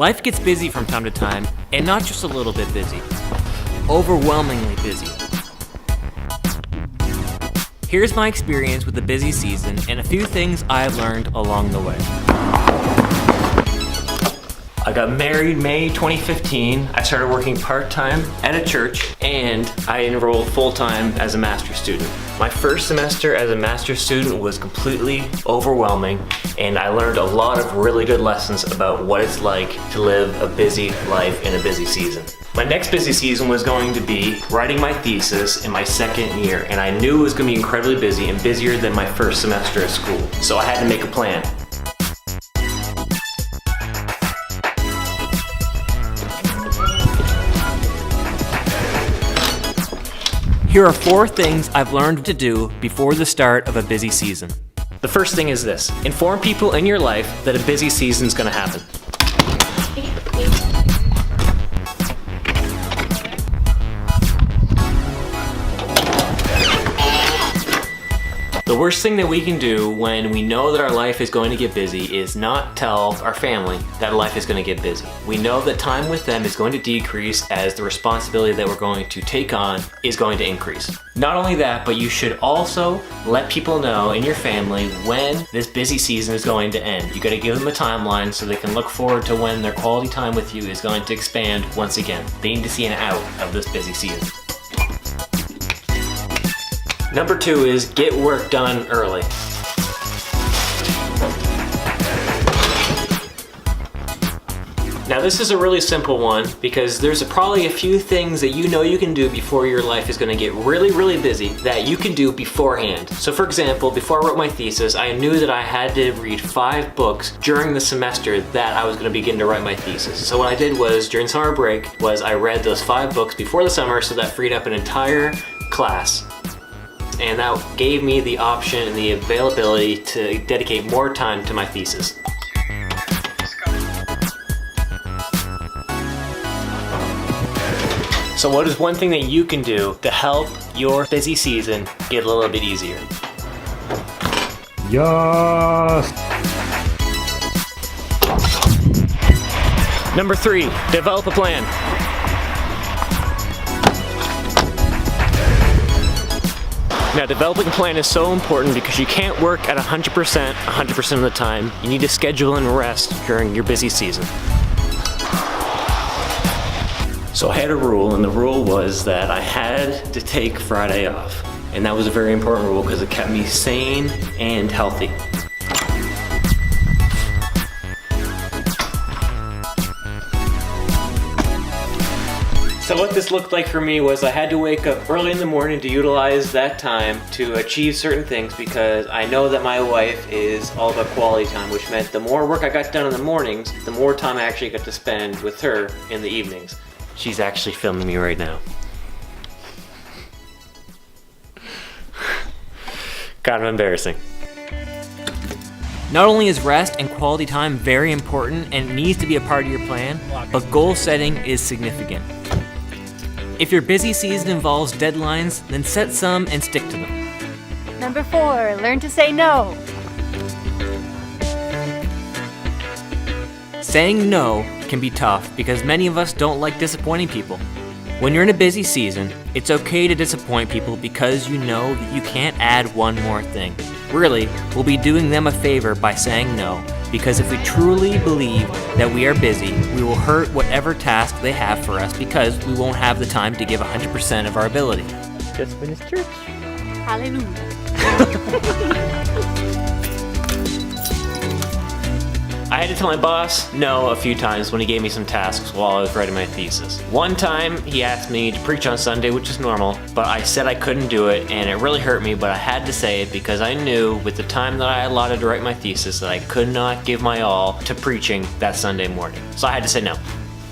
Life gets busy from time to time, and not just a little bit busy. Overwhelmingly busy. Here's my experience with the busy season and a few things I've learned along the way. I got married May 2015. I started working part-time at a church, and I enrolled full-time as a master's student. My first semester as a master's student was completely overwhelming, and I learned a lot of really good lessons about what it's like to live a busy life in a busy season. My next busy season was going to be writing my thesis in my second year, and I knew it was going to be incredibly busy and busier than my first semester at school. So I had to make a plan. Here are 4 things I've learned to do before the start of a busy season. The first thing is this: inform people in your life that a busy season is going to happen. The worst thing that we can do when we know that our life is going to get busy is not tell our family that life is going to get busy. We know that time with them is going to decrease as the responsibility that we're going to take on is going to increase. Not only that, but you should also let people know in your family when this busy season is going to end. You got to give them a timeline so they can look forward to when their quality time with you is going to expand once again. They need to see an out of this busy season. Number 2 is get work done early. Now this is a really simple one because there's probably a few things that you know you can do before your life is going to get really busy that you can do beforehand. So for example, before I wrote my thesis, I knew that I had to read 5 books during the semester that I was going to begin to write my thesis. So what I did was during summer break I read those 5 books before the summer, so that freed up an entire class. And that gave me the option and the availability to dedicate more time to my thesis. So what is one thing that you can do to help your busy season get a little bit easier? Yes! Number 3, develop a plan. Now, developing a plan is so important because you can't work at 100% of the time. You need to schedule and rest during your busy season. So I had a rule, and the rule was that I had to take Friday off. And that was a very important rule because it kept me sane and healthy. So what this looked like for me was I had to wake up early in the morning to utilize that time to achieve certain things, because I know that my wife is all about quality time, which meant the more work I got done in the mornings, the more time I actually got to spend with her in the evenings. She's actually filming me right now. Kind of embarrassing. Not only is rest and quality time very important and it needs to be a part of your plan, but goal setting is significant. If your busy season involves deadlines, then set some and stick to them. Number 4, learn to say no. Saying no can be tough because many of us don't like disappointing people. When you're in a busy season, it's okay to disappoint people because you know that you can't add one more thing. Really, we'll be doing them a favor by saying no, because if we truly believe that we are busy, we will hurt whatever task they have for us because we won't have the time to give 100% of our ability. Just finished church. Hallelujah. I had to tell my boss no a few times when he gave me some tasks while I was writing my thesis. One time he asked me to preach on Sunday, which is normal, but I said I couldn't do it, and it really hurt me, but I had to say it because I knew with the time that I allotted to write my thesis that I could not give my all to preaching that Sunday morning. So I had to say no.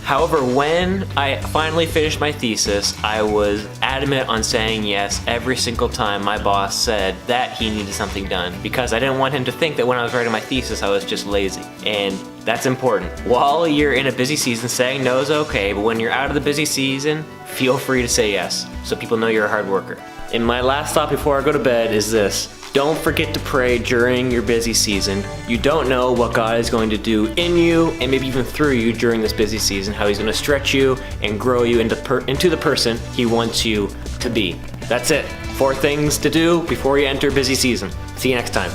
However, when I finally finished my thesis, I was adamant on saying yes every single time my boss said that he needed something done, because I didn't want him to think that when I was writing my thesis I was just lazy. And that's important. While you're in a busy season, saying no is okay, but when you're out of the busy season, feel free to say yes, so people know you're a hard worker. And my last thought before I go to bed is this: Don't forget to pray during your busy season. You don't know what God is going to do in you and maybe even through you during this busy season, how he's going to stretch you and grow you into the person he wants you to be. That's it. 4 things to do before you enter busy season. See you next time.